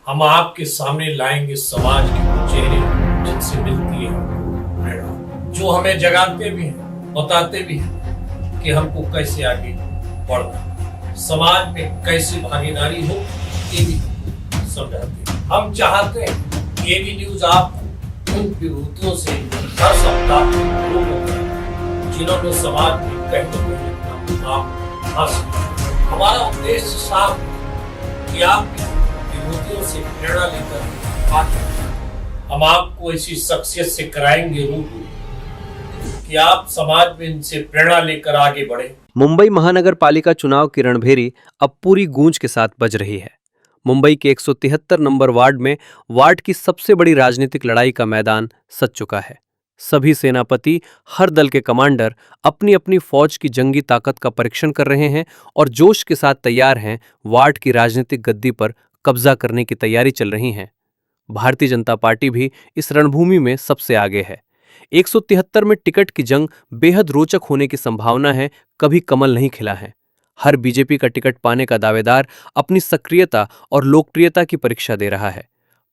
हम आपके सामने लाएंगे समाज के वो चेहरे जिनसे मिलती है प्रेरणा, जो हमें जगाते भी हैं, बताते भी हैं कि हमको कैसे आगे बढ़ना, समाज में कैसे भागीदारी हो, ये भी समझाते हैं। हम चाहते हैं कि ये भी न्यूज आप उन विभूतियों से हर सप्ताह रूबरू करें जिन्होंने समाज में कहीं न कहीं अपना आप हासिल किया। हमारा उद्देश्य साफ है कि आप विभूतियों से प्रेरणा लेकर आगे हम आपको ऐसी शख्सियत से कराएंगे रूबरू कि आप समाज में इनसे प्रेरणा लेकर आगे बढ़े। मुंबई महानगर पालिका चुनाव की रणभेरी अब पूरी गूंज के साथ बज रही है। मुंबई के 173 नंबर वार्ड में वार्ड की सबसे बड़ी राजनीतिक लड़ाई का मैदान सज चुका है। सभी सेनापति, हर दल के कमांडर अपनी अपनी फौज की जंगी ताकत का परीक्षण कर रहे हैं और जोश के साथ तैयार हैं वार्ड की राजनीतिक गद्दी पर कब्जा करने की तैयारी चल रही है। भारतीय जनता पार्टी भी इस रणभूमि में सबसे आगे है। 173 में टिकट की जंग बेहद रोचक होने की संभावना है, कभी कमल नहीं खिला है। हर बीजेपी का टिकट पाने का दावेदार अपनी सक्रियता और लोकप्रियता की परीक्षा दे रहा है।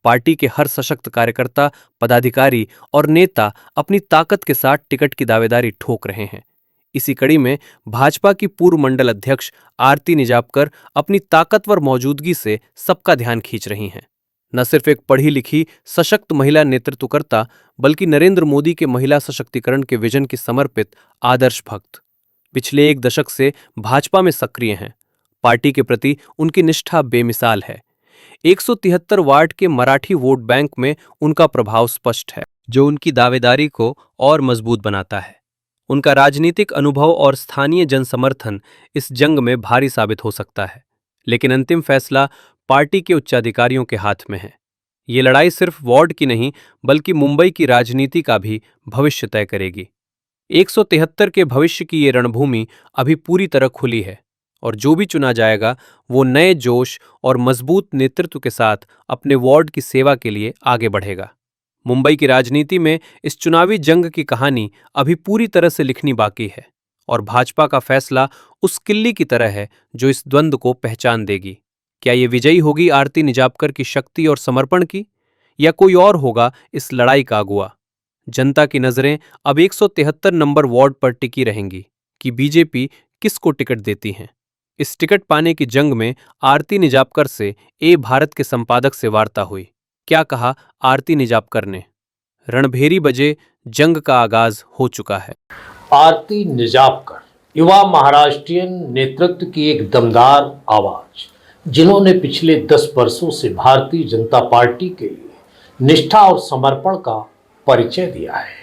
पार्टी के हर सशक्त कार्यकर्ता, पदाधिकारी और नेता अपनी ताकत के साथ टिकट की दावेदारी ठोक रहे हैं। इसी कड़ी में भाजपा की पूर्व मंडल अध्यक्ष आरती निजापकर अपनी ताकतवर मौजूदगी से सबका ध्यान खींच रही हैं। न सिर्फ एक पढ़ी लिखी सशक्त महिला नेतृत्वकर्ता, बल्कि नरेंद्र मोदी के महिला सशक्तिकरण के विजन की समर्पित आदर्श भक्त। पिछले एक दशक से भाजपा में सक्रिय हैं। पार्टी के प्रति उनकी निष्ठा बेमिसाल है। 173 वार्ड के मराठी वोट बैंक में उनका प्रभाव स्पष्ट है, जो उनकी दावेदारी को और मजबूत बनाता है। उनका राजनीतिक अनुभव और स्थानीय जनसमर्थन इस जंग में भारी साबित हो सकता है, लेकिन अंतिम फैसला पार्टी के उच्चाधिकारियों के हाथ में है। ये लड़ाई सिर्फ वार्ड की नहीं, बल्कि मुंबई की राजनीति का भी भविष्य तय करेगी। 173 के भविष्य की ये रणभूमि अभी पूरी तरह खुली है और जो भी चुना जाएगा वो नए जोश और मजबूत नेतृत्व के साथ अपने वार्ड की सेवा के लिए आगे बढ़ेगा। मुंबई की राजनीति में इस चुनावी जंग की कहानी अभी पूरी तरह से लिखनी बाकी है और भाजपा का फैसला उस किल्ली की तरह है जो इस द्वंद्व को पहचान देगी। क्या ये विजयी होगी आरती निजापकर की शक्ति और समर्पण की, या कोई और होगा इस लड़ाई का अगुआ? जनता की नजरें अब 173 नंबर वार्ड पर टिकी रहेंगी कि बीजेपी किसको टिकट देती है। इस टिकट पाने की जंग में आरती निजापकर से ए भारत के संपादक से वार्ता हुई। क्या कहा आरती निजापकर ने? रणभेरी बजे, जंग का आगाज हो चुका है। आरती निजापकर युवा महाराष्ट्रियन नेतृत्व की एक दमदार आवाज, जिन्होंने पिछले 10 वर्षों से भारतीय जनता पार्टी के लिए निष्ठा और समर्पण का परिचय दिया है।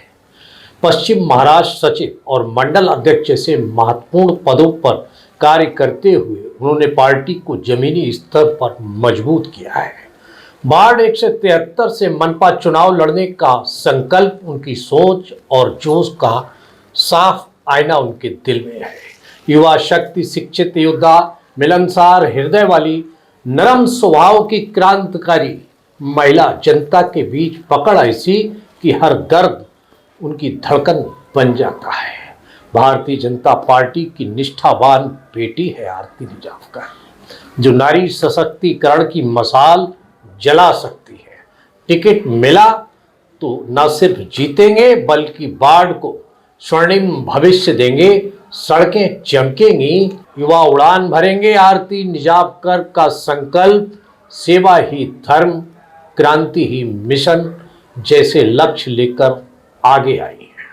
पश्चिम महाराष्ट्र सचिव और मंडल अध्यक्ष जैसे महत्वपूर्ण पदों पर कार्य करते हुए उन्होंने पार्टी को जमीनी स्तर पर मजबूत किया है। वार्ड 173 से मनपा चुनाव लड़ने का संकल्प उनकी सोच और जोश का साफ आईना उनके दिल में है। युवा शक्ति, शिक्षित योद्धा, मिलनसार हृदय वाली, नरम स्वभाव की क्रांतिकारी महिला, जनता के बीच पकड़ ऐसी कि हर दर्द उनकी धड़कन बन जाता है। भारतीय जनता पार्टी की निष्ठावान बेटी है आरती निजापकर, जो नारी सशक्तिकरण की मशाल जला सकती है। टिकट मिला तो न सिर्फ जीतेंगे, बल्कि वार्ड को स्वर्णिम भविष्य देंगे। सड़कें चमकेंगी, युवा उड़ान भरेंगे। आरती निजापकर का संकल्प सेवा ही धर्म, क्रांति ही मिशन जैसे लक्ष्य लेकर आगे आई है।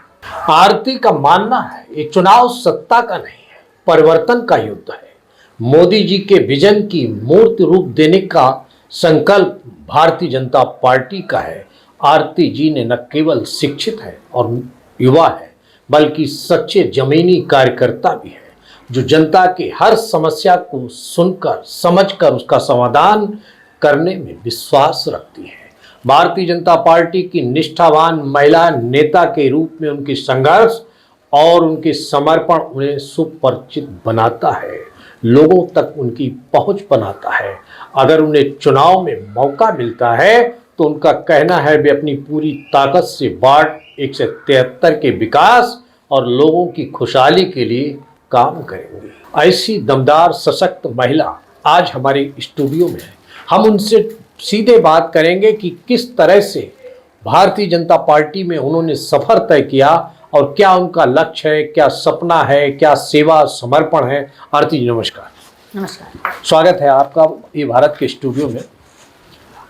आरती का मानना है ये चुनाव सत्ता का नहीं है, परिवर्तन का युद्ध है। मोदी जी के विजन की मूर्त रूप देने का संकल्प भारतीय जनता पार्टी का है। आरती जी ने न केवल शिक्षित है और युवा है, बल्कि सच्चे जमीनी कार्यकर्ता भी है, जो जनता की हर समस्या को सुनकर, समझकर उसका समाधान करने में विश्वास रखती है। भारतीय जनता पार्टी की निष्ठावान महिला नेता के रूप में उनकी संघर्ष और उनके समर्पण उन्हें सुपरिचित बनाता है, लोगों तक उनकी पहुंच बनाता है। अगर उन्हें चुनाव में मौका मिलता है तो उनका कहना है वे अपनी पूरी ताकत से वार्ड 173 के विकास और लोगों की खुशहाली के लिए काम करेंगे। ऐसी दमदार सशक्त महिला आज हमारे स्टूडियो में है। हम उनसे सीधे बात करेंगे कि किस तरह से भारतीय जनता पार्टी में उन्होंने सफर तय किया और क्या उनका लक्ष्य है, क्या सपना है, क्या सेवा समर्पण है। आरती जी नमस्कार। नमस्कार। स्वागत है आपका ये भारत के स्टूडियो में।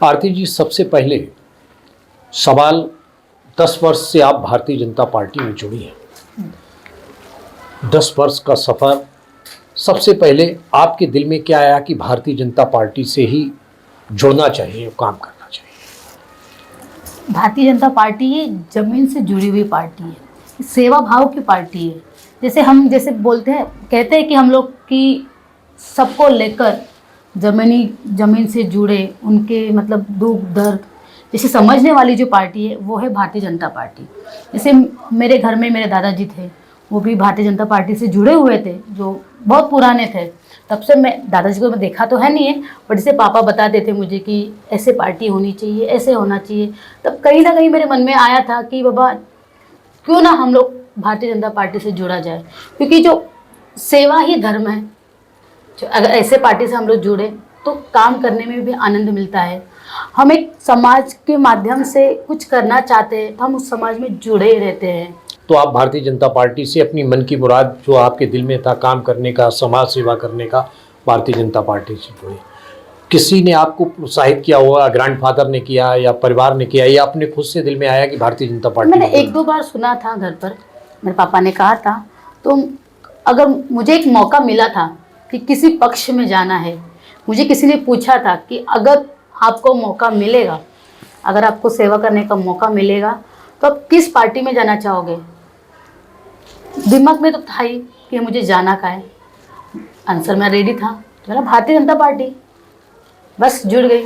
आरती जी, सबसे पहले सवाल, 10 वर्ष से आप भारतीय जनता पार्टी में जुड़ी हैं। 10 वर्ष का सफ़र, सबसे पहले आपके दिल में क्या आया कि भारतीय जनता पार्टी से ही जुड़ना चाहिए, काम करना चाहिए? भारतीय जनता पार्टी ये जमीन से जुड़ी हुई पार्टी है, सेवा भाव की पार्टी है। जैसे हम बोलते हैं, कहते हैं कि हम लोग की सबको लेकर ज़मीन से जुड़े, उनके मतलब दुख दर्द जैसे समझने वाली जो पार्टी है वो है भारतीय जनता पार्टी। जैसे मेरे घर में मेरे दादाजी थे, वो भी भारतीय जनता पार्टी से जुड़े हुए थे, जो बहुत पुराने थे। तब से मैं दादाजी को मैं देखा तो है नहीं है, बट जैसे पापा बताते थे मुझे कि ऐसे पार्टी होनी चाहिए, ऐसे होना चाहिए, तब कहीं ना कहीं मेरे मन में आया था कि बाबा क्यों ना हम लोग भारतीय जनता पार्टी से जुड़ा जाए, क्योंकि जो सेवा ही धर्म है। जो अगर ऐसे पार्टी से हम लोग जुड़े तो काम करने में भी आनंद मिलता है। हम एक समाज के माध्यम से कुछ करना चाहते हैं तो हम उस समाज में जुड़े रहते हैं। तो आप भारतीय जनता पार्टी से अपनी मन की मुराद जो आपके दिल में था, काम करने का, समाज सेवा करने का, भारतीय जनता पार्टी से जुड़े। किसी ने आपको प्रोत्साहित किया होगा, ग्रैंडफादर ने किया या परिवार ने किया, या अपने खुद से दिल में आया कि भारतीय जनता पार्टी? मैंने 1-2 बार सुना था घर पर, मेरे पापा ने कहा था। तो अगर मुझे एक मौका मिला था कि किसी पक्ष में जाना है, मुझे किसी ने पूछा था कि अगर आपको मौका मिलेगा, अगर आपको सेवा करने का मौका मिलेगा तो आप किस पार्टी में जाना चाहोगे? दिमाग में तो था ही कि मुझे जाना का है। आंसर मैं रेडी था, तो भारतीय जनता पार्टी, बस जुड़ गई।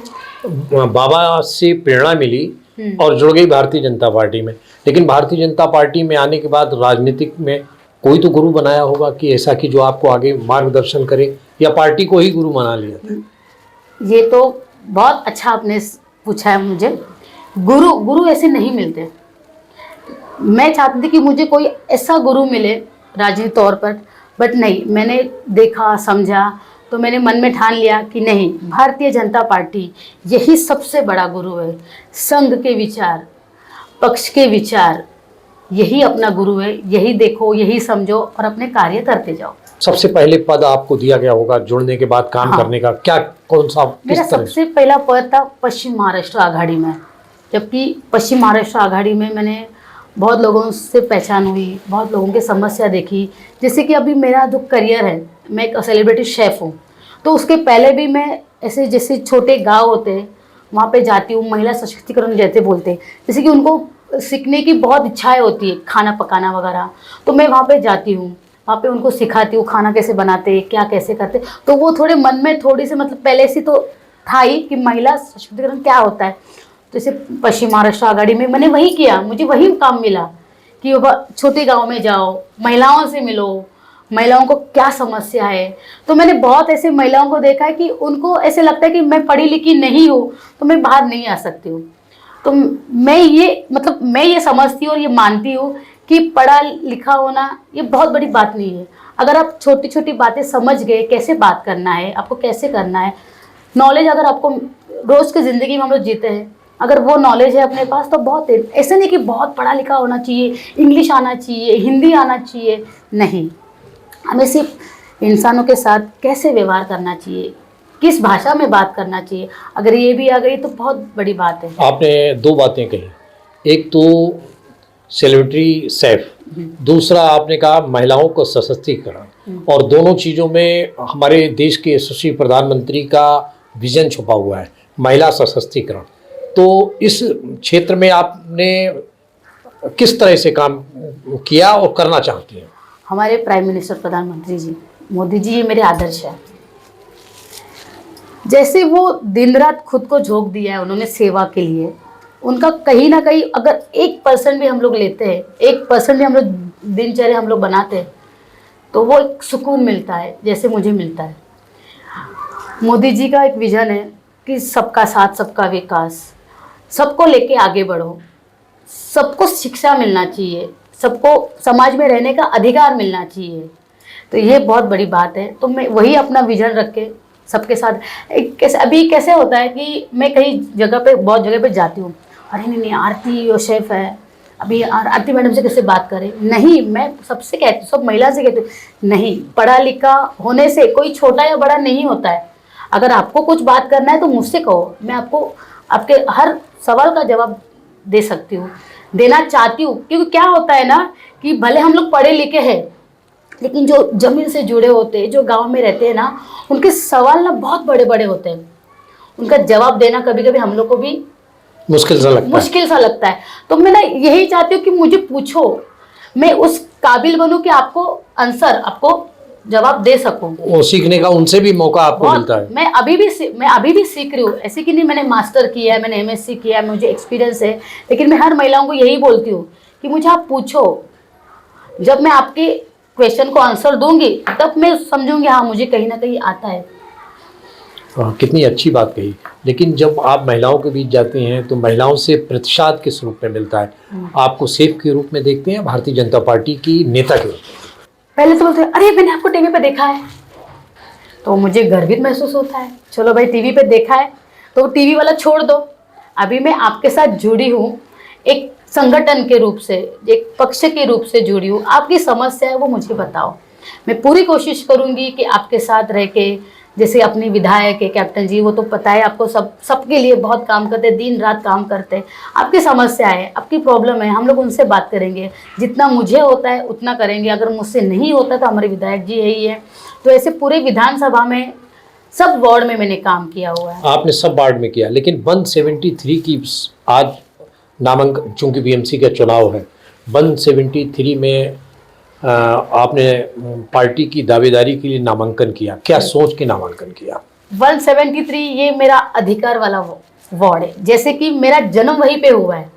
बाबा से प्रेरणा मिली और जुड़ गई भारतीय जनता पार्टी में। लेकिन भारतीय जनता पार्टी में आने के बाद राजनीतिक में कोई तो गुरु बनाया होगा कि ऐसा कि जो आपको आगे मार्गदर्शन करे, या पार्टी को ही गुरु बना लिया था? ये तो बहुत अच्छा आपने पूछा है मुझे। गुरु ऐसे नहीं मिलते। मैं चाहती थी कि मुझे कोई ऐसा गुरु मिले राजनीतिक तौर पर, बट नहीं, मैंने देखा समझा तो मैंने मन में ठान लिया कि नहीं, भारतीय जनता पार्टी यही सबसे बड़ा गुरु है। संघ के विचार, पक्ष के विचार, यही अपना गुरु है। यही देखो, यही समझो और अपने कार्य करते जाओ। सबसे पहले पद आपको दिया गया होगा जुड़ने के बाद काम करने का, क्या, कौन सा, मेरा किस तरह? सबसे पहला पद था पश्चिम महाराष्ट्र आघाड़ी में। जबकि पश्चिम महाराष्ट्र आघाड़ी में मैंने बहुत लोगों से पहचान हुई, बहुत लोगों की समस्या देखी। जैसे कि अभी मेरा जो करियर है, मैं एक सेलिब्रिटी शेफ़ हूँ, तो उसके पहले भी मैं ऐसे जैसे छोटे गांव होते हैं वहाँ पे जाती हूँ। महिला सशक्तिकरण जैसे बोलते हैं, जैसे कि उनको सीखने की बहुत इच्छाएं होती है, खाना पकाना वगैरह, तो मैं वहाँ पे जाती हूँ, वहाँ पे उनको सिखाती हूँ खाना कैसे बनाते, क्या कैसे करते। तो वो थोड़े मन में थोड़ी सी मतलब पहले से तो था ही कि महिला सशक्तिकरण क्या होता है। तो जैसे पश्चिम महाराष्ट्र आघाड़ी में मैंने वही किया, मुझे वही काम मिला कि बाबा छोटे गांव में जाओ, महिलाओं से मिलो, महिलाओं को क्या समस्या है। तो मैंने बहुत ऐसे महिलाओं को देखा है कि उनको ऐसे लगता है कि मैं पढ़ी लिखी नहीं हूँ तो मैं बाहर नहीं आ सकती हूँ। तो मैं ये समझती हूँ और ये मानती हूँ कि पढ़ा लिखा होना ये बहुत बड़ी बात नहीं है। अगर आप छोटी छोटी बातें समझ गए, कैसे बात करना है, आपको कैसे करना है, नॉलेज अगर आपको रोज़ की ज़िंदगी में हम लोग जीते हैं, अगर वो नॉलेज है अपने पास तो बहुत है। ऐसे नहीं कि बहुत पढ़ा लिखा होना चाहिए, इंग्लिश आना चाहिए, हिंदी आना चाहिए, नहीं। हमें सिर्फ इंसानों के साथ कैसे व्यवहार करना चाहिए, किस भाषा में बात करना चाहिए, अगर ये भी आ गई तो बहुत बड़ी बात है। आपने 2 बातें कही, एक तो सेलिब्रिटी शेफ, दूसरा आपने कहा महिलाओं को सशक्तिकरण, और दोनों चीज़ों में हमारे देश के यशस्वी प्रधानमंत्री का विजन छुपा हुआ है, महिला सशक्तिकरण। तो इस क्षेत्र में आपने किस तरह से काम किया और करना चाहती हैं? हमारे प्राइम मिनिस्टर प्रधानमंत्री जी मोदी जी ये मेरे आदर्श है। जैसे वो दिन रात खुद को झोंक दिया है उन्होंने सेवा के लिए, उनका कहीं ना कहीं अगर 1% भी हम लोग लेते हैं, 1% भी हम लोग दिनचर्या हम लोग बनाते हैं, तो वो एक सुकून मिलता है जैसे मुझे मिलता है। मोदी जी का एक विजन है कि सबका साथ सबका विकास, सबको लेके आगे बढ़ो, सबको शिक्षा मिलना चाहिए, सबको समाज में रहने का अधिकार मिलना चाहिए। तो ये बहुत बड़ी बात है। तो मैं वही अपना विजन रख के सबके साथ कैसे अभी कैसे होता है कि मैं कहीं जगह पे बहुत जगह पे जाती हूँ, अरे नहीं आरती वो शेफ है, अभी आरती मैडम से कैसे बात करें। नहीं, मैं सबसे कहती हूँ, सब महिला से कहती हूँ, नहीं, पढ़ा लिखा होने से कोई छोटा या बड़ा नहीं होता है। अगर आपको कुछ बात करना है तो मुझसे कहो, मैं आपको आपके हर सवाल का जवाब दे सकती हूँ, देना चाहती हूँ। क्योंकि क्या होता है ना कि भले हम लोग पढ़े लिखे हैं, लेकिन जो जमीन से जुड़े होते हैं, जो गांव में रहते हैं ना, उनके सवाल ना बहुत बड़े बड़े होते हैं। उनका जवाब देना कभी कभी हम लोग को भी मुश्किल सा लगता है। तो मैं ना यही चाहती हूँ कि मुझे पूछो, मैं उस काबिल बनूं कि आपको आंसर, आपको जवाब दे सकूं। वो सीखने का उनसे भी मौका आपको मिलता है। मैं अभी भी सीख रही हूँ, ऐसे कि नहीं मैंने मास्टर किया है, मैंने एमएससी किया है, मुझे एक्सपीरियंस है, लेकिन मैं हर महिलाओं को यही बोलती हूँ कि मुझे आप पूछो, जब मैं आपके क्वेश्चन को आंसर दूंगी तब मैं समझूंगी हाँ मुझे कहीं ना कहीं आता है। कितनी अच्छी बात कही। लेकिन जब आप महिलाओं के बीच जाती हैं तो महिलाओं से प्रतिसाद किस रूप में मिलता है? आपको सेफ के रूप में देखते हैं, भारतीय जनता पार्टी की नेता के रूप में? पहले तो बोलते हैं अरे मैंने आपको टीवी पे देखा है, तो मुझे गर्वित महसूस होता है, चलो भाई टीवी पे देखा है तो टीवी वाला छोड़ दो, अभी मैं आपके साथ जुड़ी हूँ, एक संगठन के रूप से, एक पक्ष के रूप से जुड़ी हूँ, आपकी समस्या है वो मुझे बताओ। मैं पूरी कोशिश करूँगी कि आपके साथ रह के, जैसे अपनी विधायक है कैप्टन जी, वो तो पता है आपको, सबके लिए बहुत काम करते हैं, दिन रात काम करते हैं। आपकी समस्या है, आपकी प्रॉब्लम है, हम लोग उनसे बात करेंगे, जितना मुझे होता है उतना करेंगे, अगर मुझसे नहीं होता तो हमारे विधायक जी यही है। तो ऐसे पूरे विधानसभा में सब वार्ड में मैंने काम किया हुआ है। आपने सब वार्ड में किया, लेकिन 173 की आज नामांकन, चूंकि बीएमसी का चुनाव है, 173 में आपने पार्टी की दावेदारी के लिए नामांकन किया, क्या सोच के नामांकन किया? 173 ये मेरा अधिकार वाला वार्ड है, जैसे कि मेरा जन्म वहीं पे हुआ है,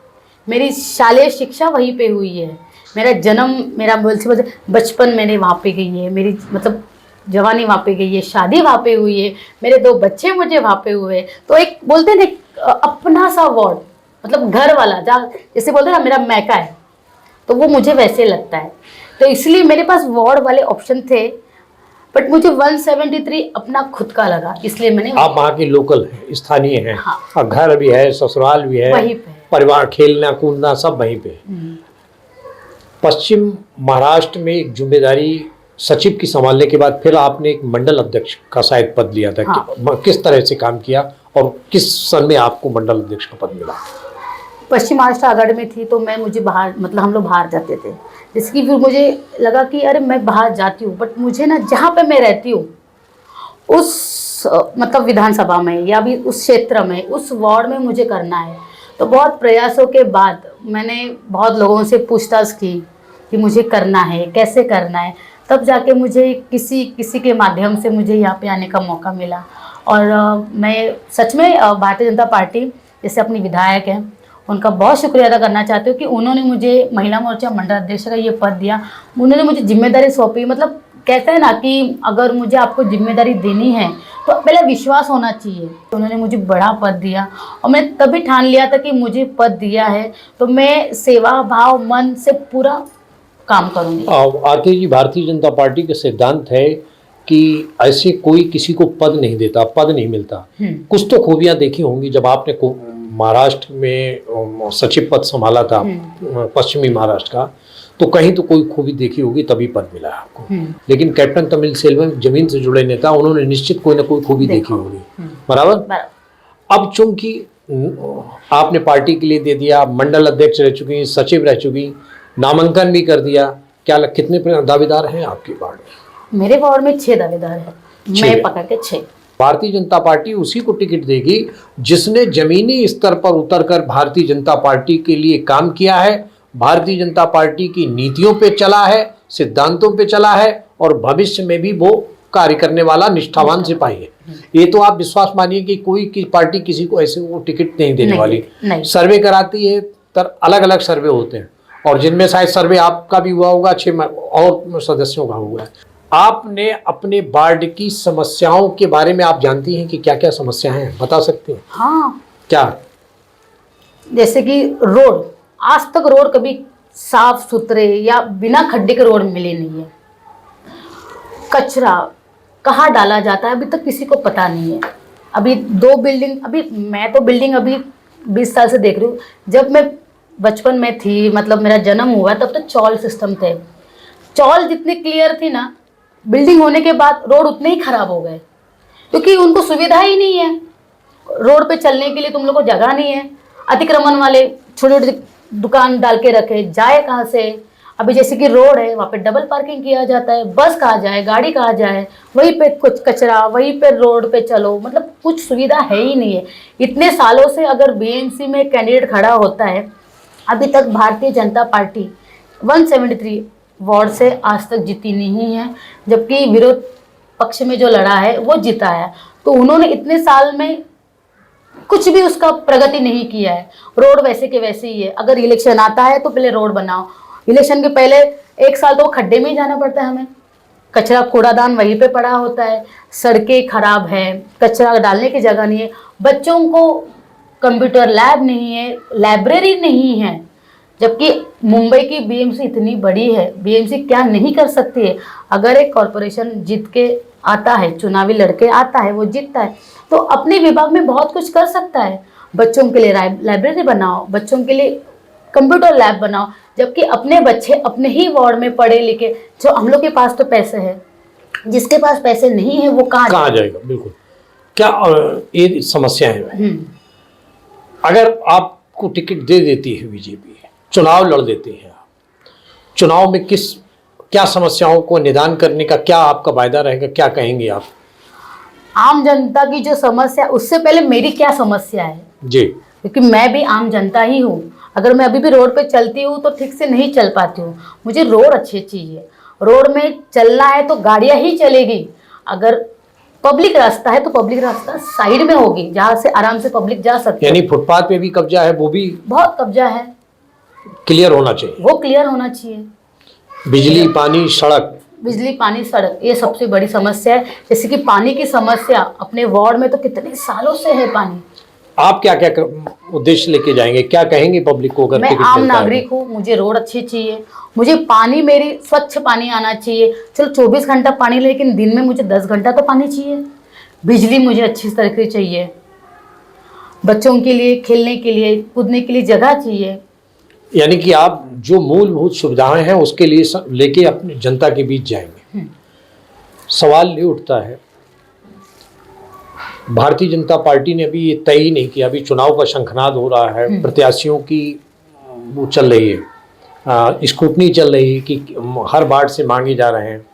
मेरी शालेय शिक्षा वहीं पे हुई है, मेरा जन्म, मेरा बचपन मैंने वहाँ पे गई है, मेरी मतलब जवानी वहाँ पे गई है, शादी वहाँ पे हुई है, मेरे 2 बच्चे मुझे वहाँ पे हुए। तो एक बोलते हैं ना अपना सा वार्ड, मतलब घर वाला, जैसे बोलते हैं ना मेरा मैका है, तो वो मुझे वैसे लगता है। तो इसलिए मेरे पास वार्ड वाले ऑप्शन थे, बट मुझे 173 अपना खुद का लगा, इसलिए मैंने। आप वहाँ की लोकल हैं, स्थानीय हैं। हाँ। घर भी है, ससुराल भी है, वहीं पे परिवार, खेलना कूदना सब वहीं पे। पश्चिम महाराष्ट्र में एक जिम्मेदारी सचिव की संभालने के बाद फिर आपने एक मंडल अध्यक्ष का शायद पद लिया था। हाँ। किस तरह से काम किया और किस सन में आपको मंडल अध्यक्ष का पद मिला? पश्चिम महाराष्ट्र आघाड़ी में थी तो मुझे बाहर, मतलब हम लोग बाहर जाते थे, जैसे कि फिर मुझे लगा कि अरे मैं बाहर जाती हूँ, बट मुझे ना जहाँ पे मैं रहती हूँ उस मतलब विधानसभा में या भी उस क्षेत्र में, उस वार्ड में मुझे करना है। तो बहुत प्रयासों के बाद मैंने बहुत लोगों से पूछताछ की कि मुझे करना है, कैसे करना है, तब जाके मुझे किसी के माध्यम से मुझे यहाँ पे आने का मौका मिला। और मैं सच में भारतीय जनता पार्टी, जैसे अपनी विधायक हैं, उनका बहुत शुक्रिया अदा करना चाहती हूँ कि उन्होंने मुझे महिला मोर्चा मंडल अध्यक्ष का ये पद दिया, उन्होंने मुझे जिम्मेदारी सौंपी। मतलब कहते हैं ना कि अगर मुझे आपको जिम्मेदारी देनी है तो पहले विश्वास होना चाहिए। तो उन्होंने मुझे बड़ा पद दिया और मैं तभी ठान लिया था कि मुझे पद दिया है तो मैं सेवा भाव मन से पूरा काम करूँगी। आरती जी, भारतीय जनता पार्टी का सिद्धांत है कि ऐसे कोई किसी को पद नहीं देता, पद नहीं मिलता। कुछ तो खूबियाँ देखी होंगी जब आपने महाराष्ट्र में सचिव पद संभाला था, पश्चिमी महाराष्ट्र का, तो कहीं तो कोई खूबी देखी होगी तभी पद मिला आपको। लेकिन कैप्टन तमिल सेल्वम जमीन से जुड़े नेता, उन्होंने निश्चित कोई ना कोई खूबी देखी होगी, बराबर। अब चूंकि आपने पार्टी के लिए दे दिया, मंडल अध्यक्ष रह चुकी, सचिव रह चुकी, नामांकन भी कर दिया, क्या कितने दावेदार हैं आपके वार्ड में? मेरे वार्ड में 6 दावेदार हैं, मैं पकड़ के 6। भारतीय जनता पार्टी उसी को टिकट देगी जिसने जमीनी स्तर पर उतरकर भारतीय जनता पार्टी के लिए काम किया है, भारतीय जनता पार्टी की नीतियों पे चला है, सिद्धांतों पे चला है और भविष्य में भी वो कार्य करने वाला निष्ठावान सिपाही है। ये तो आप विश्वास मानिए कि कोई की पार्टी किसी को ऐसे वो टिकट नहीं देने वाली। सर्वे कराती है, अलग अलग सर्वे होते हैं और जिनमें शायद सर्वे आपका भी हुआ होगा, 6 और सदस्यों का हुआ है। आपने अपने वार्ड की समस्याओं के बारे में आप जानती हैं कि क्या क्या समस्याएं हैं, बता सकती हैं? हाँ। क्या? जैसे कि रोड, आज तक रोड कभी साफ सुथरे या बिना खड्डे के रोड मिले नहीं है। कहाँ डाला जाता है अभी तक किसी को पता नहीं है। अभी 2 बिल्डिंग, अभी मैं तो बिल्डिंग अभी 20 साल से देख रही हूँ। जब मैं बचपन में थी, मतलब मेरा जन्म हुआ तब तो चौल सिस्टम थे। चौल जितने क्लियर थी ना, बिल्डिंग होने के बाद रोड उतने ही खराब हो गए, क्योंकि उनको सुविधा ही नहीं है। रोड पे चलने के लिए तुम लोग को जगह नहीं है। अतिक्रमण वाले छोटे छोटे दुकान डाल के रखे, जाए कहाँ से? अभी जैसे कि रोड है, वहाँ पे डबल पार्किंग किया जाता है, बस कहाँ जाए, गाड़ी कहाँ जाए, वहीं पे कुछ कचरा, वहीं पे रोड पे चलो, मतलब कुछ सुविधा है ही नहीं है। इतने सालों से अगर बीएमसी में कैंडिडेट खड़ा होता है, अभी तक भारतीय जनता पार्टी 173 वार्ड से आज तक जीती नहीं है, जबकि विरोध पक्ष में जो लड़ा है वो जीता है। तो उन्होंने इतने साल में कुछ भी उसका प्रगति नहीं किया है। रोड वैसे के वैसे ही है। अगर इलेक्शन आता है तो पहले रोड बनाओ, इलेक्शन के पहले 1 साल तो खड्डे में ही जाना पड़ता है हमें। कचरा कूड़ादान वहीं पे पड़ा होता है, सड़कें खराब है, कचरा डालने की जगह नहीं है, बच्चों को कंप्यूटर लैब नहीं है, लाइब्रेरी नहीं है। जबकि मुंबई की बीएमसी इतनी बड़ी है, बीएमसी क्या नहीं कर सकती है? अगर एक कॉरपोरेशन जीत के आता है, चुनावी लड़के आता है, वो जीतता है, तो अपने विभाग में बहुत कुछ कर सकता है। बच्चों के लिए लाइब्रेरी बनाओ, बच्चों के लिए कंप्यूटर लैब बनाओ, जबकि अपने बच्चे अपने ही वार्ड में पढ़े लिखे, जो हम लोग के पास तो पैसे है, जिसके पास पैसे नहीं है वो कहाँ जाएगा? बिल्कुल। क्या ये समस्याएं हैं? अगर आपको टिकट दे देती है बीजेपी, चुनाव लड़ देते हैं आप, चुनाव में क्या समस्याओं को निदान करने का क्या आपका वायदा रहेगा? क्या कहेंगे आप? आम जनता की जो समस्या, उससे पहले मेरी क्या समस्या है जी, क्योंकि मैं भी आम जनता ही हूँ। अगर मैं अभी भी रोड पे चलती हूँ तो ठीक से नहीं चल पाती हूँ। मुझे रोड अच्छी चाहिए। रोड में चलना है तो गाड़ियाँ ही चलेगी। अगर पब्लिक रास्ता है तो पब्लिक रास्ता साइड में होगी, जहाँ से आराम से पब्लिक जा सकती है। यानी फुटपाथ पे भी कब्जा है, वो भी बहुत कब्जा है, क्लियर होना चाहिए। वो क्लियर होना चाहिए। बिजली, पानी, सड़क, बिजली, पानी, सड़क, ये सबसे बड़ी समस्या है। जैसे कि पानी की समस्या अपने वार्ड में तो कितने सालों से है पानी। आप क्या क्या उद्देश्य लेके जाएंगे? क्या कहेंगे पब्लिक को? अगर मैं आम नागरिक हूँ, मुझे रोड अच्छी चाहिए, मुझे पानी, मेरी स्वच्छ पानी आना चाहिए। चलो 24 घंटा पानी, लेकिन दिन में मुझे 10 घंटा तो पानी चाहिए। बिजली मुझे अच्छी तरीके चाहिए, बच्चों के लिए खेलने के लिए, कूदने के लिए जगह चाहिए। यानी कि आप जो मूलभूत सुविधाएं हैं उसके लिए लेके अपनी जनता के बीच जाएंगे। सवाल ये उठता है, भारतीय जनता पार्टी ने अभी ये तय ही नहीं किया, अभी चुनाव का शंखनाद हो रहा है, प्रत्याशियों की वो चल रही है, स्क्रूटनी चल रही है कि हर वार्ड से मांगे जा रहे हैं।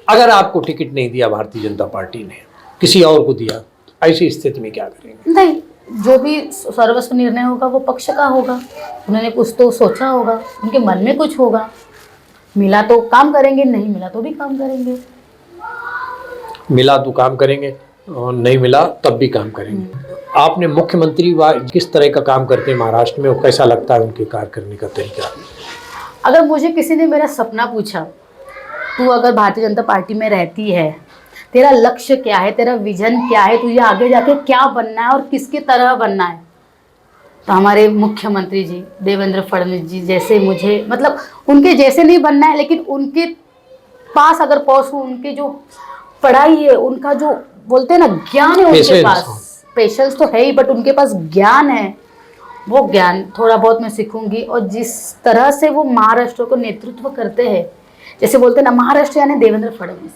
अगर आपको टिकट नहीं दिया भारतीय जनता पार्टी ने, किसी और को दिया, ऐसी स्थिति में क्या करेंगे? नहीं, जो भी सर्वस्व निर्णय होगा वो पक्ष का होगा। उन्होंने कुछ तो सोचा होगा, उनके मन में कुछ होगा। मिला तो काम करेंगे, नहीं मिला तो भी काम करेंगे। मिला तो काम करेंगे और नहीं मिला तब भी काम करेंगे। आपने मुख्यमंत्री किस तरह का काम करते हैं महाराष्ट्र में और कैसा लगता है उनके कार्य करने का तरीका? अगर मुझे किसी ने मेरा सपना पूछा, तू अगर भारतीय जनता पार्टी में रहती है, तेरा लक्ष्य क्या है, तेरा विजन क्या है, तुझे आगे जाके क्या बनना है और किसकी तरह बनना है, तो हमारे मुख्यमंत्री जी देवेंद्र फडणवीस जी जैसे मुझे, मतलब उनके जैसे नहीं बनना है, लेकिन उनके पास अगर पहुँचूं, उनकी जो पढ़ाई है, उनका जो बोलते हैं ना ज्ञान है, उनके पास पेशेंस तो है ही, बट उनके पास ज्ञान है, वो ज्ञान थोड़ा बहुत मैं सीखूंगी। और जिस तरह से वो महाराष्ट्र को नेतृत्व करते हैं, जैसे बोलते हैं ना, महाराष्ट्र यानी देवेंद्र फडणवीस,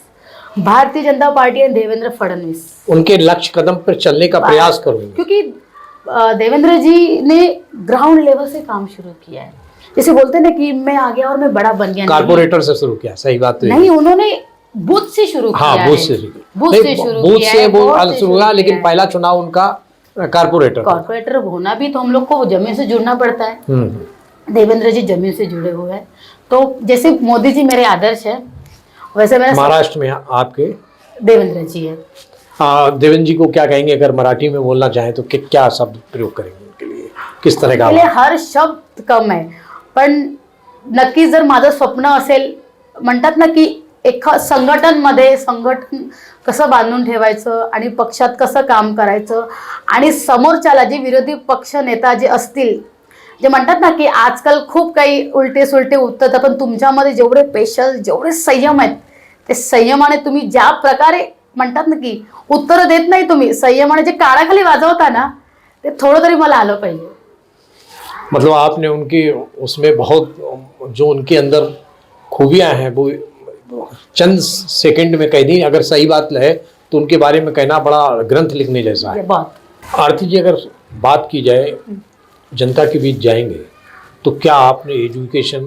भारतीय जनता पार्टी यानी देवेंद्र फडणवीस, उनके लक्ष्य कदम पर चलने का प्रयास करूंगी। क्योंकि देवेंद्र जी ने ग्राउंड लेवल से काम शुरू किया है। जैसे बोलते हैं ना कि मैं आ गया और मैं बड़ा बन गया, कारपोरेटर से शुरू किया, सही बात नहीं, उन्होंने बूथ से शुरू किया। हाँ, बूथ से शुरू हुआ, लेकिन पहला चुनाव उनका कारपोरेटर होना भी तो हम लोग को जमीन से जुड़ना पड़ता है। देवेंद्र जी जमीन से जुड़े हुए हैं। तो जैसे मोदी जी मेरे आदर्श है, वैसे मेरा महाराष्ट्र में आपके देवेंद्र जी है। देवेंद्र जी को क्या कहेंगे अगर मराठी में बोलना चाहें तो क्या शब्द प्रयोग करेंगे उनके लिए? किस तरह का? हर शब्द कम आहे, पण नक्कीच जर माझं स्वप्न असेल, म्हणतात ना की एका संघटन कसं बांधून ठेवायचं आणि पक्षात कसं काम करायचं, आणि समोरच्याला जे विरोधी पक्ष नेता जे असतील, जे म्हणतात ना की आजकाल खूप काही उलटे सुलटे उठतात, पण तुमच्यामध्ये जेवढे पेशन्स, जेवढे संयम आहेत, ते संयमाने तुम्ही ज्या प्रकारे म्हणतात ना की उत्तर देत नाही तुम्ही, संयमाने जे कानाखाली वाजवता ना ते थोडं तरी मला आलं पाहिजे. मतलब आपने उनके उसमें बहुत जो उनके अंदर खूबियां हैं वो चंद सेकंड में कह दी. अगर सही बात है तो उनके बारे में कहना बड़ा ग्रंथ लिखने जैसा है. बहुत. आरती जी, अगर बात की जाए जनता के बीच जाएंगे तो क्या आपने एजुकेशन,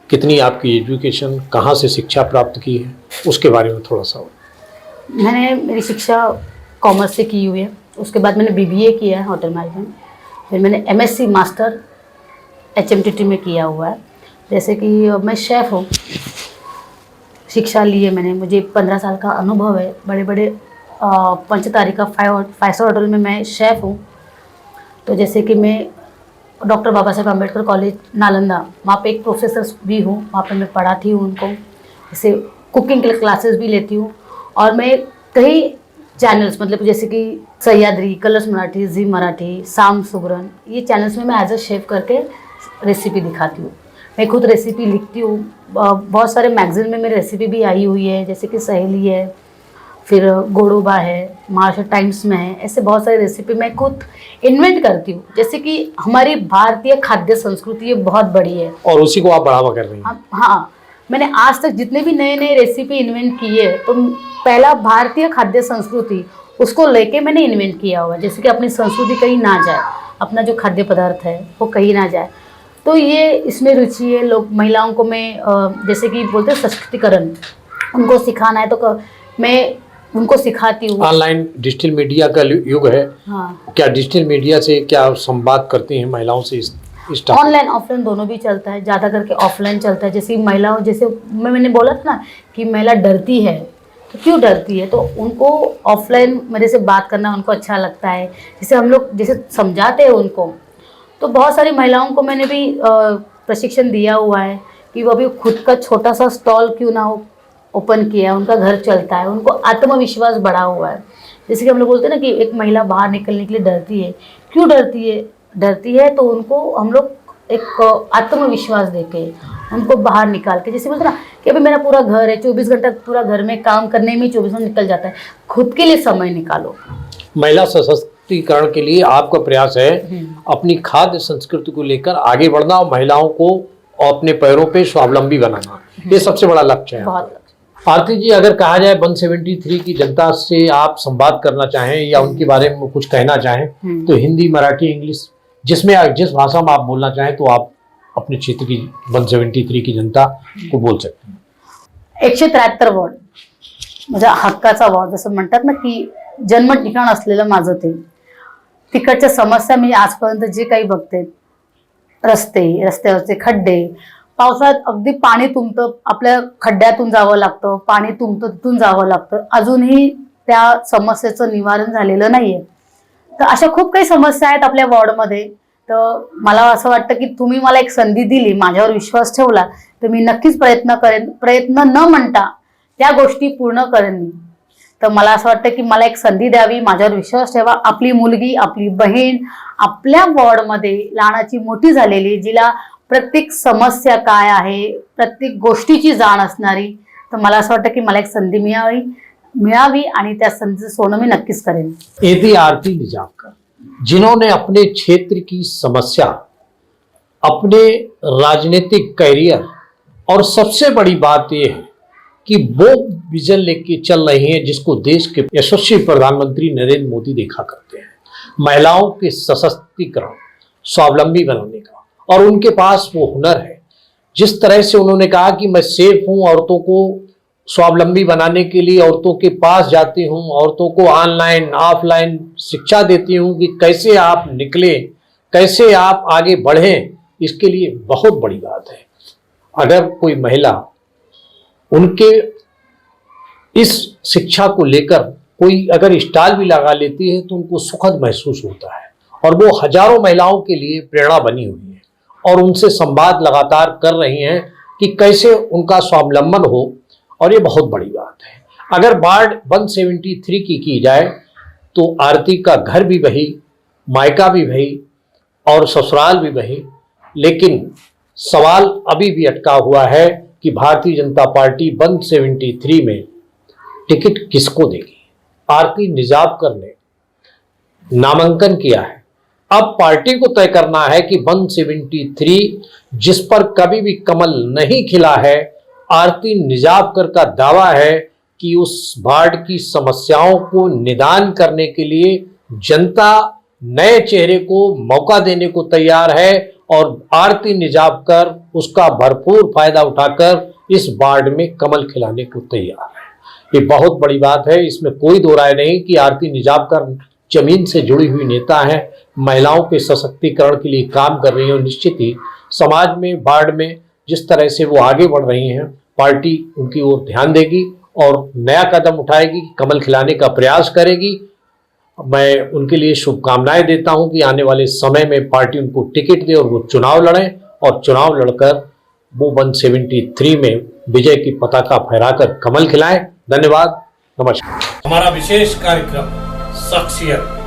कितनी आपकी एजुकेशन, कहाँ से शिक्षा प्राप्त की है, उसके बारे में थोड़ा सा. मैंने मेरी शिक्षा कॉमर्स से की हुई है. उसके बाद मैंने बीबीए किया है होटल मैनेजमेंट. फिर मैंने एमएससी मास्टर एचएमटीटी में किया हुआ है. जैसे कि मैं शेफ़ हूँ, शिक्षा ली है मैंने. मुझे 15 साल का अनुभव है. बड़े बड़े पंचतारिका 5 स्टार होटल में मैं शेफ़ हूँ. तो जैसे कि मैं डॉक्टर बाबा साहेब अम्बेडकर कॉलेज नालंदा, वहाँ पे एक प्रोफेसर भी हूँ. वहाँ पे मैं पढ़ाती हूँ उनको. जैसे कुकिंग के क्लासेस भी लेती हूँ. और मैं कई चैनल्स, मतलब जैसे कि सह्याद्री, कलर्स मराठी, जी मराठी, साम सुगरण, ये चैनल्स में मैं एज अ शेफ़ करके रेसिपी दिखाती हूँ. मैं खुद रेसिपी लिखती हूँ. बहुत सारे मैगजीन में मेरी रेसिपी भी आई हुई है, जैसे कि सहेली है, फिर गोड़ोबा है, महाराष्ट्र टाइम्स में है. ऐसे बहुत सारी रेसिपी मैं खुद इन्वेंट करती हूँ. जैसे कि हमारी भारतीय खाद्य संस्कृति ये बहुत बड़ी है और उसी को आप बढ़ावा कर रही हैं. हाँ, मैंने आज तक जितने भी नए नए रेसिपी इन्वेंट किए तो पहला भारतीय खाद्य संस्कृति उसको लेके मैंने इन्वेंट किया हुआ. जैसे कि अपनी संस्कृति कहीं ना जाए, अपना जो खाद्य पदार्थ है वो कहीं ना जाए. तो ये इसमें रुचि है. लोग, महिलाओं को मैं जैसे कि बोलते हैं सशक्तिकरण, उनको सिखाना है तो मैं उनको सिखाती हूँ. ऑनलाइन डिजिटल मीडिया का युग है. हाँ, क्या डिजिटल मीडिया से क्या संवाद करती हैं महिलाओं से? इस ऑनलाइन ऑफलाइन दोनों भी चलता है. ज़्यादा करके ऑफलाइन चलता है. जैसे महिलाओं, जैसे मैंने बोला था ना कि महिला डरती है, तो क्यों डरती है, तो उनको ऑफलाइन मेरे से बात करना उनको अच्छा लगता है. जैसे हम लोग जैसे समझाते हैं उनको, तो बहुत सारी महिलाओं को मैंने भी प्रशिक्षण दिया हुआ है कि वो भी खुद का छोटा सा स्टॉल क्यों ना हो ओपन किया है, उनका घर चलता है, उनको आत्मविश्वास बढ़ा हुआ है. जैसे कि हम लोग बोलते हैं ना कि एक महिला बाहर निकलने के लिए डरती है. क्यों डरती है? डरती है तो उनको हम लोग एक आत्मविश्वास देके उनको बाहर निकाल के, जैसे बोलते हैं ना कि अभी मेरा पूरा घर है, 24 घंटा पूरा घर में काम करने में 24 घंटा निकल जाता है. खुद के लिए समय निकालो. महिला सशक्तिकरण के लिए आपका प्रयास है अपनी खाद्य संस्कृति को लेकर आगे बढ़ना और महिलाओं को अपने पैरों पे स्वावलंबी बनाना. ये सबसे बड़ा लक्ष्य है. बहुत. आरती जी, अगर कहा जाए 173 की जनता से आप संवाद करना चाहें या उनके बारे में कुछ कहना चाहें तो हिंदी, मराठी, इंग्लिश, जिस भाषा में आप बोलना चाहें तो आप अपने क्षेत्र की 173 की जनता को बोल सकते हैं. 173 वॉर्ड माझ्या हक्काचा वॉर्ड, जसं म्हणतात ना की जन्म ठिकाण असलेलं माझं ते. तिकडच्या समस्या मी आजपर्यंत जे काही बघते, रस्त्यावरचे खड्डे, पावसाळ्यात अगदी पाणी तुंबतं, आपल्या खड्ड्यातून जावं लागतं, पाणी तुंबतं तिथून जावं लागतं. अजूनही त्या समस्येचं निवारण झालेलं नाहीये. तर अशा खूप काही समस्या आहेत आपल्या वॉर्डमध्ये. तर मला असं वाटतं की तुम्ही मला एक संधी दिली, माझ्यावर विश्वास ठेवला, तर मी नक्कीच प्रयत्न करेन. प्रयत्न न म्हणता त्या गोष्टी पूर्ण करेन मी. तर मला असं वाटतं की मला एक संधी द्यावी, माझ्यावर विश्वास ठेवा. आपली मुलगी, आपली बहीण आपल्या वॉर्डमध्ये लहानाची मोठी झालेली, जिला प्रत्येक समस्या काय आहे, प्रत्येक गोष्टीची जाण असणारी, तर मला असं वाटतं की मला एक संधी मिळावी आणि त्या संधीचं सोनं मी नक्कीच करेन. ये थी आरती निजामकर, जिन्होंने अपने क्षेत्र की समस्या, अपने राजनीतिक कैरियर और सबसे बड़ी बात यह है कि वो विजन लेके चल रही हैं जिसको देश के यशस्वी प्रधानमंत्री नरेंद्र मोदी देखा करते हैं. महिलाओं के सशक्तिकरण, स्वावलंबी बनाने का, और उनके पास वो हुनर है. जिस तरह से उन्होंने कहा कि मैं सेफ हूँ, औरतों को स्वावलंबी बनाने के लिए औरतों के पास जाती हूँ, औरतों को ऑनलाइन ऑफलाइन शिक्षा देती हूँ कि कैसे आप निकलें, कैसे आप आगे बढ़ें. इसके लिए बहुत बड़ी बात है. अगर कोई महिला उनके इस शिक्षा को लेकर कोई अगर स्टॉल भी लगा लेती है तो उनको सुखद महसूस होता है. और वो हजारों महिलाओं के लिए प्रेरणा बनी हुई है और उनसे संवाद लगातार कर रही हैं कि कैसे उनका स्वावलंबन हो. और ये बहुत बड़ी बात है. अगर वार्ड 173 की जाए तो आरती का घर भी वही, मायका भी वही और ससुराल भी वही. लेकिन सवाल अभी भी अटका हुआ है कि भारतीय जनता पार्टी 173 में टिकट किसको देगी. आरती निजाबकर ने नामांकन किया है। अब पार्टी को तय करना है कि 173 जिस पर कभी भी कमल नहीं खिला है, आरती निजाबकर का दावा है कि उस वार्ड की समस्याओं को निदान करने के लिए जनता नए चेहरे को मौका देने को तैयार है और आरती निजाबकर उसका भरपूर फायदा उठाकर इस वार्ड में कमल खिलाने को तैयार है। ये बहुत बड़ी बात है, इसमें कोई दो राय नहीं कि आरती निजाबकर जमीन से जुड़ी हुई नेता है, महिलाओं के सशक्तिकरण के लिए काम कर रही है और निश्चित ही समाज में वार्ड में जिस तरह से वो आगे बढ़ रही हैं, पार्टी उनकी ओर ध्यान देगी और नया कदम उठाएगी, कमल खिलाने का प्रयास करेगी। मैं उनके लिए शुभकामनाएं देता हूं कि आने वाले समय में पार्टी उनको टिकट दे और वो चुनाव लड़ें और चुनाव लड़कर वो 173 में विजय की पताका फहराकर कमल खिलाएं। धन्यवाद, नमस्कार। हमारा विशेष कार्यक्रम शख्सियत